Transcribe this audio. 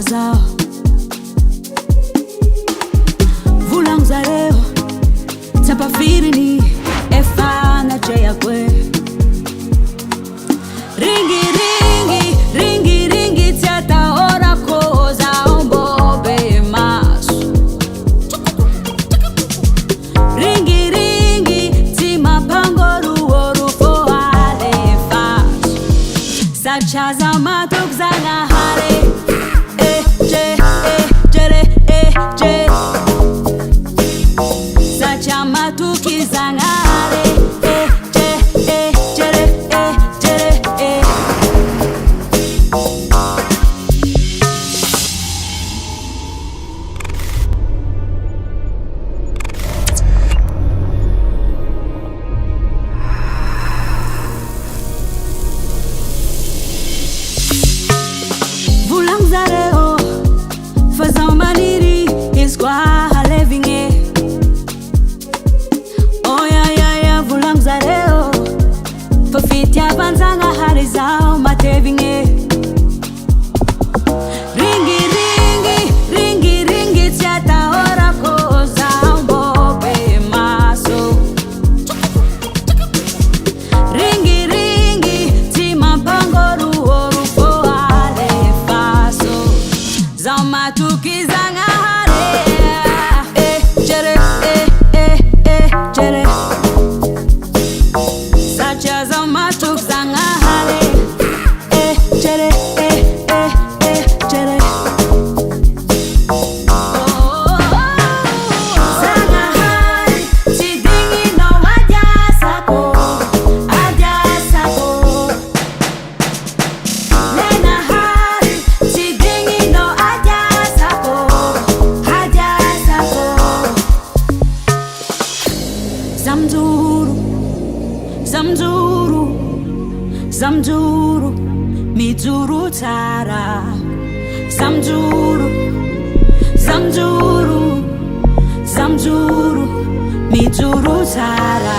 zao vulang zareo tapafirini efana jaya kwe ringi ringi ringi ringi tiata ora koza ombobe masu ringi ringi tima pangoru orufo alefasu sachaza Matoky zagnahary Matoky zagnahary vulang zareo faisant maniry izy koa halevigny zareo fa fitiavan zagnahary zao matevigny ringi ringi ringi ringi tsy atahorako zao mbobe maso ringi ringi tsy mampangorohoro fo alefaso zao Matoky zagnahary jere jere Sachaza Matoky zagnahary jere jere zagnahary tsy digninao adiasako adiasako lenahary tsy digninao adiasako adiasako zamjuru zamjuru zamjuru mijuru tsara zamjuru zamjuru zamjuru mijuru tsara